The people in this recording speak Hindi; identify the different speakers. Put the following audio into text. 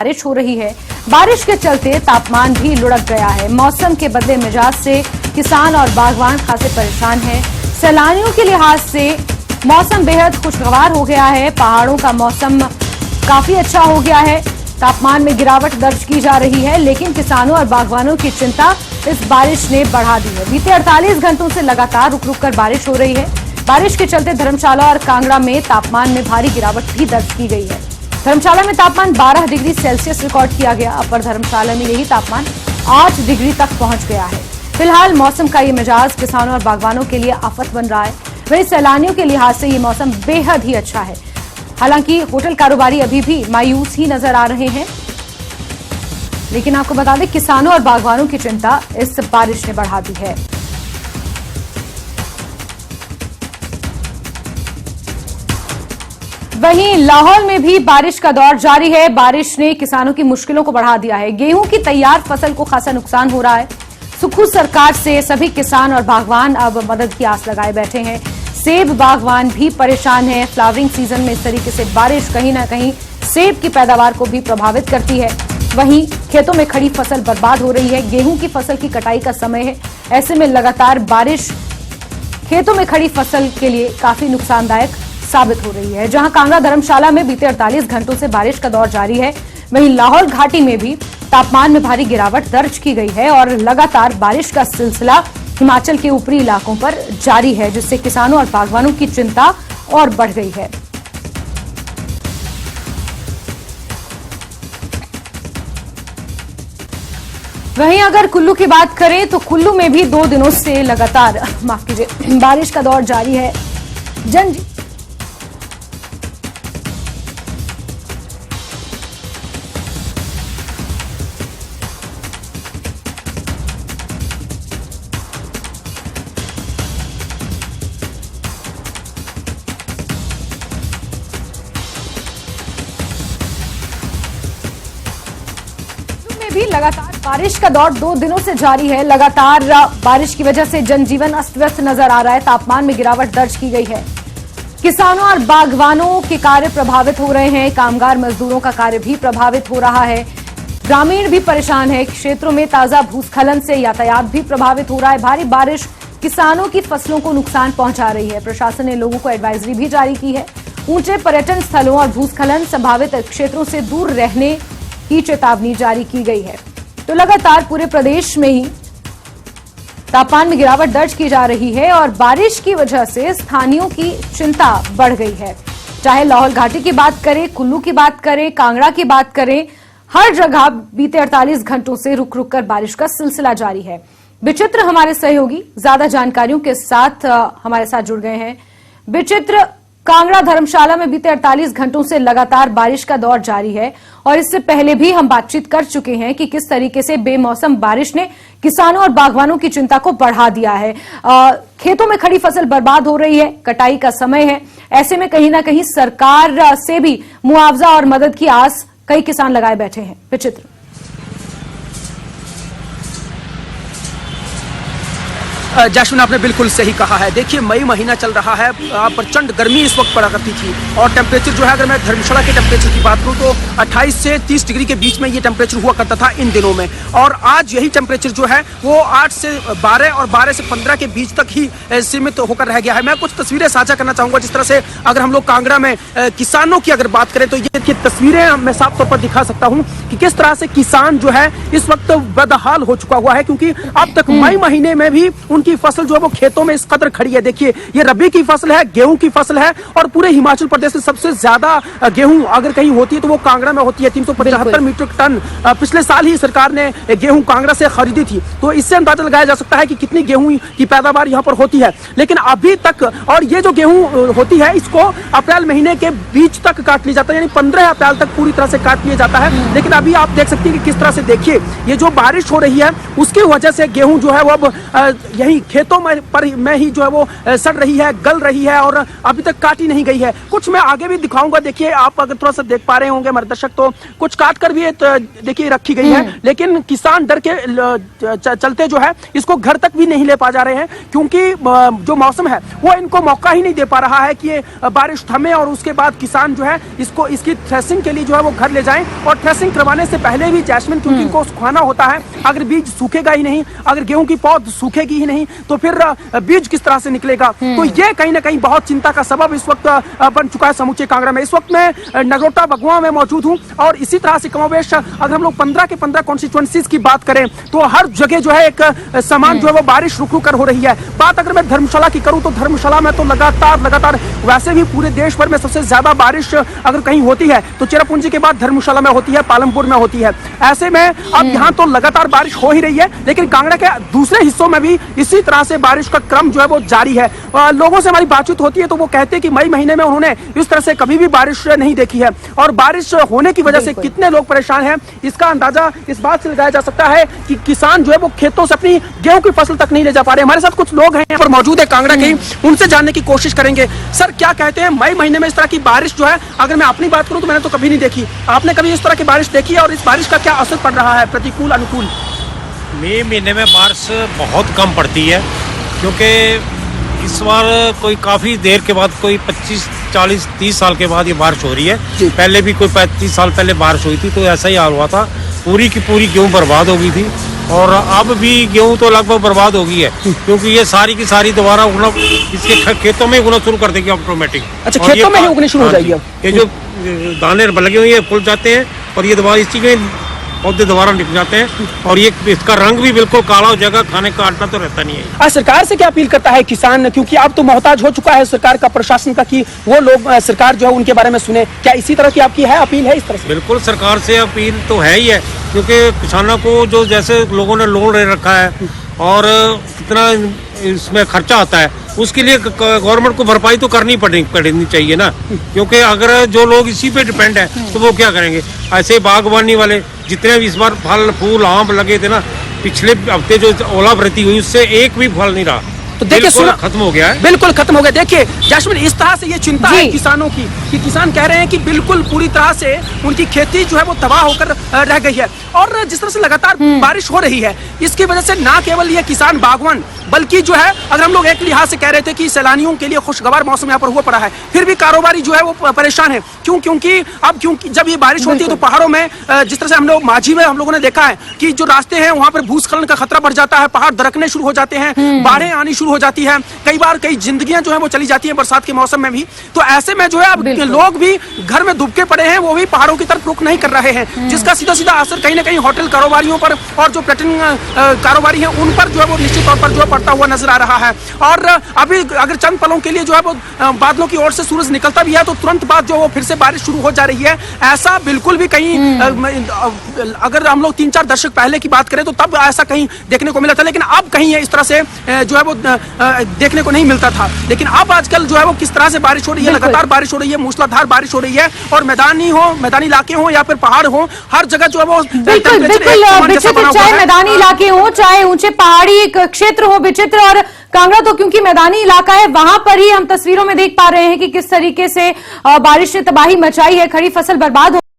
Speaker 1: बारिश हो रही है। बारिश के चलते तापमान भी लुढ़क गया है। मौसम के बदले मिजाज से किसान और बागवान खासे परेशान हैं। सैलानियों के लिहाज से मौसम बेहद खुशगवार हो गया है। पहाड़ों का मौसम काफी अच्छा हो गया है। तापमान में गिरावट दर्ज की जा रही है, लेकिन किसानों और बागवानों की चिंता इस बारिश ने बढ़ा दी है। बीते 48 घंटों से लगातार रुक रुक कर बारिश हो रही है। बारिश के चलते धर्मशाला और कांगड़ा में तापमान में भारी गिरावट भी दर्ज की गई है। धर्मशाला में तापमान 12 डिग्री सेल्सियस रिकॉर्ड किया गया। अपर धर्मशाला में यही तापमान 8 डिग्री तक पहुंच गया है। फिलहाल मौसम का ये मिजाज किसानों और बागवानों के लिए आफत बन रहा है। वहीं सैलानियों के लिहाज से ये मौसम बेहद ही अच्छा है। हालांकि होटल कारोबारी अभी भी मायूस ही नजर आ रहे हैं, लेकिन आपको बता दें किसानों और बागवानों की चिंता इस बारिश ने बढ़ा दी है। वहीं लाहौल में भी बारिश का दौर जारी है। बारिश ने किसानों की मुश्किलों को बढ़ा दिया है। गेहूं की तैयार फसल को खासा नुकसान हो रहा है। सुखू सरकार से सभी किसान और बागवान अब मदद की आस लगाए बैठे हैं। सेब बागवान भी परेशान है। फ्लावरिंग सीजन में इस तरीके से बारिश कहीं ना कहीं सेब की पैदावार को भी प्रभावित करती है। वहीं खेतों में खड़ी फसल बर्बाद हो रही है। गेहूं की फसल की कटाई का समय है। ऐसे में लगातार बारिश खेतों में खड़ी फसल के लिए काफी नुकसानदायक साबित हो रही है। जहां कांगड़ा धर्मशाला में बीते 48 घंटों से बारिश का दौर जारी है, वहीं लाहौल घाटी में भी तापमान में भारी गिरावट दर्ज की गई है और लगातार बारिश का सिलसिला हिमाचल के ऊपरी इलाकों पर जारी है, जिससे किसानों और बागवानों की चिंता और बढ़ गई है। वहीं अगर कुल्लू की बात करें तो कुल्लू में भी 2 दिनों से लगातार बारिश का दौर जारी है। भी लगातार बारिश का दौर 2 दिनों से जारी है। लगातार बारिश की वजह से जनजीवन अस्त व्यस्त नजर आ रहा है। तापमान में गिरावट दर्ज की गई है। किसानों और बागवानों के कार्य प्रभावित हो रहे हैं। कामगार मजदूरों का कार्य भी प्रभावित हो रहा है। ग्रामीण भी परेशान है। क्षेत्रों में ताजा भूस्खलन से यातायात भी प्रभावित हो रहा है। भारी बारिश किसानों की फसलों को नुकसान पहुंचा रही है। प्रशासन ने लोगों को एडवाइजरी भी जारी की है। ऊंचे पर्यटन स्थलों और भूस्खलन संभावित क्षेत्रों से दूर रहने की चेतावनी जारी की गई है। तो लगातार पूरे प्रदेश में ही तापमान में गिरावट दर्ज की जा रही है और बारिश की वजह से स्थानीयों की चिंता बढ़ गई है। चाहे लाहौल घाटी की बात करें, कुल्लू की बात करें, कांगड़ा की बात करें, हर जगह बीते 48 घंटों से रुक रुक कर बारिश का सिलसिला जारी है। विचित्र हमारे सहयोगी ज्यादा जानकारियों के साथ हमारे साथ जुड़ गए हैं। विचित्र, कांगड़ा धर्मशाला में बीते 48 घंटों से लगातार बारिश का दौर जारी है और इससे पहले भी हम बातचीत कर चुके हैं कि किस तरीके से बेमौसम बारिश ने किसानों और बागवानों की चिंता को बढ़ा दिया है। खेतों में खड़ी फसल बर्बाद हो रही है, कटाई का समय है। ऐसे में कहीं ना कहीं सरकार से भी मुआवजा और मदद की आस कई किसान लगाए बैठे हैं। विचित्र,
Speaker 2: जैस्मिन, आपने बिल्कुल सही कहा है। देखिए, मई महीना चल रहा है, प्रचंड गर्मी इस वक्त पड़ा करती थी और टेम्परेचर जो है, अगर मैं धर्मशाला के टेम्परेचर की बात करूं तो 28 से 30 डिग्री के बीच में ये टेम्परेचर हुआ करता था इन दिनों में। और आज यही टेम्परेचर जो है वो 8 से 12 और 12 से 15 के बीच तक ही सीमित होकर रह गया है। मैं कुछ तस्वीरें साझा करना चाहूंगा। जिस तरह से अगर हम लोग कांगड़ा में किसानों की अगर बात करें तो ये तस्वीरें मैं साफ तौर पर दिखा सकता हूँ कि किस तरह से किसान जो है इस वक्त बदहाल हो चुका हुआ है, क्योंकि अब तक मई महीने में भी उनकी फसल जो है वो खेतों में इस कदर खड़ी है। देखिए, ये रबी की फसल है, गेहूं की फसल है और पूरे हिमाचल प्रदेश में सबसे ज्यादा गेहूं अगर कहीं होती है तो वो कांगड़ा में होती है। 375 मीट्रिक टन पिछले साल ही सरकार ने गेहूं कांगड़ा से खरीदी थी, तो इससे अंदाजा लगाया जा सकता है कि कितनी गेहूं की पैदावार यहाँ पर होती है। लेकिन अभी तक, और ये जो गेहूं होती है इसको अप्रैल महीने के बीच तक काट लिया जाता है, यानी 15 अप्रैल तक पूरी तरह से काट लिया जाता है। लेकिन अभी आप देख सकते हैं कि किस तरह से, देखिए, ये जो बारिश हो रही है उसकी वजह से गेहूं जो है वो अब यही कहीं खेतों में ही जो है वो सड़ रही है, गल रही है और अभी तक काटी नहीं गई है। कुछ मैं आगे भी दिखाऊंगा, देखिए आप अगर थोड़ा सा देख पा रहे होंगे हमारे दर्शक, तो कुछ काट कर भी देखिए रखी गई है, लेकिन किसान डर के चलते जो है इसको घर तक भी नहीं ले पा जा रहे हैं, क्योंकि जो मौसम है वो इनको मौका ही नहीं दे पा रहा है कि ये बारिश थमे और उसके बाद किसान जो है इसकी थ्रेसिंग के लिए जो है वो घर ले जाएं। और थ्रेसिंग करवाने से पहले भी जैस्मिन, क्योंकि इनको सुखाना होता है, अगर बीज सूखेगा ही नहीं, अगर गेहूं की पौध सूखेगी ही नहीं तो फिर बीज किस तरह से निकलेगा। तो ये कहीं ना कहीं बहुत चिंता का सबब इस वक्त बन चुका है समूचे कांगड़ा में। इस वक्त मैं नगरोटा बगुआ में मौजूद हूं और इसी तरह से कमोबेश अगर हम लोग 15 के 15 कॉन्स्टिट्यूएंसीज की बात करें तो हर जगह जो है एक समान जो है वो बारिश रुक रुक कर हो रही है। बात अगर मैं धर्मशाला की करूं तो धर्मशाला में तो लगातार वैसे भी पूरे देश भर में सबसे ज्यादा बारिश अगर कहीं होती है तो चेरापूंजी के बाद धर्मशाला में होती है, पालमपुर में होती है। ऐसे में अब यहाँ तो लगातार बारिश हो ही रही है, लेकिन कांगड़ा के दूसरे हिस्सों में भी इसी तरह से बारिश का क्रम जो है वो जारी है। लोगों से हमारी बातचीत होती है तो वो कहते हैं कि मई महीने में उन्होंने इस तरह से कभी भी बारिश नहीं देखी है और बारिश होने की वजह से कितने लोग परेशान हैं इसका अंदाजा इस बात से लगाया जा सकता है कि किसान जो है वो खेतों से अपनी गेहूं की फसल तक नहीं ले जा पा रहे। हमारे साथ कुछ लोग हैं यहाँ पर मौजूद है कांगड़ा के, उनसे जानने की कोशिश करेंगे। सर क्या कहते हैं, मई महीने में इस तरह की बारिश जो है, अगर मैं अपनी बात करूं तो मैंने तो कभी नहीं देखी, आपने कभी इस तरह की बारिश देखी है और इस बारिश का क्या असर पड़ रहा है, प्रतिकूल अनुकूल?
Speaker 3: मई महीने में बारिश बहुत कम पड़ती है, क्योंकि इस बार कोई काफ़ी देर के बाद, कोई 25, 40, 30 साल के बाद ये बारिश हो रही है। पहले भी कोई 35 साल पहले बारिश हुई थी तो ऐसा ही हाल हुआ था, पूरी की पूरी गेहूँ बर्बाद हो गई थी और अब भी गेहूँ तो लगभग बर्बाद हो गई है, क्योंकि ये सारी की सारी दोबारा उगना इसके खेतों में उगना शुरू कर देगी ऑटोमेटिक।
Speaker 2: अच्छा, खेतों में ही उगनी शुरू हो जाएगी।
Speaker 3: ये जो दाने लगे हुए हैं फूल जाते हैं और ये दोबारा इसी में पौधे दोबारा निकल जाते हैं और ये इसका रंग भी बिल्कुल काला हो जाएगा, खाने का आटा तो रहता नहीं है।
Speaker 2: आज सरकार से क्या अपील करता है किसान, क्योंकि अब तो मोहताज हो चुका है सरकार का, प्रशासन का, कि वो लोग सरकार जो है उनके बारे में सुने, क्या इसी तरह की आपकी है अपील है इस तरह से?
Speaker 3: बिल्कुल सरकार से अपील तो है ही है, क्योंकि किसानों को जो जैसे लोगों ने लोन ले रखा है और कितना इसमें खर्चा आता है, उसके लिए गवर्नमेंट को भरपाई तो करनी पड़नी चाहिए ना, क्योंकि अगर जो लोग इसी पे डिपेंड है तो वो क्या करेंगे। ऐसे बागवानी वाले जितने भी इस बार फल फूल आम लगे थे ना, पिछले हफ्ते जो ओलावृष्टि हुई उससे एक भी फल नहीं रहा,
Speaker 2: तो देखिए
Speaker 3: खत्म हो गया है,
Speaker 2: बिल्कुल खत्म हो गया। देखिए जैस्मिन, इस तरह से ये चिंता है किसानों की कि किसान कह रहे हैं कि बिल्कुल पूरी तरह से उनकी खेती जो है वो तबाह होकर रह गई है और जिस तरह से लगातार बारिश हो रही है इसकी वजह से ना केवल ये किसान बागवान, बल्कि जो है अगर हम लोग एक लिहाज से कह रहे थे कि सैलानियों के लिए खुशगवार मौसम यहाँ पर हुआ पड़ा है, फिर भी कारोबारी जो है वो परेशान है। क्योंकि जब ये बारिश होती है तो पहाड़ों में जिस तरह से हम लोग माझी में हम लोगों ने देखा है कि जो रास्ते हैं वहाँ पर भूस्खलन का खतरा बढ़ जाता है, पहाड़ दरकने शुरू हो जाते हैं, बाढ़ें आनी शुरू हो जाती है, कई बार कई जिंदगियां जो है वो चली जाती हैं बरसात के मौसम में भी। तो ऐसे में जो है अब लोग भी घर में दुबके पड़े हैं, वो भी पहाड़ों की तरफ रुख नहीं कर रहे हैं, जिसका सीधा सीधा असर कहीं ना कहीं होटल कारोबारियों पर और जो पर्यटन कारोबारी हैं उन पर जो है वो निश्चित तौर पर जो पड़ता हुआ नजर आ रहा है। और अभी अगर चंद पलों के लिए जो है वो बादलों की ओर से सूरज निकलता भी है तो तुरंत बाद जो वो फिर से बारिश शुरू हो जा रही है। ऐसा बिल्कुल भी कहीं अगर हम लोग 3-4 दशक पहले की बात करें तो तब ऐसा कहीं देखने को मिला था, लेकिन अब कहीं इस तरह से जो है वो देखने को नहीं मिलता था। लेकिन अब आजकल जो है वो किस तरह से बारिश हो रही है, लगातार बारिश हो रही है, मूसलाधार बारिश हो रही है और मैदानी इलाके हो या फिर पहाड़ हो, हर जगह जो है वो
Speaker 1: बिल्कुल चाहे मैदानी इलाके हो चाहे ऊंचे पहाड़ी क्षेत्र हो, विचित्र और कांगड़ा तो क्योंकि मैदानी इलाका है, वहां पर ही हम तस्वीरों में देख पा रहे हैं कि किस तरीके से बारिश ने तबाही मचाई है, खड़ी फसल बर्बाद हो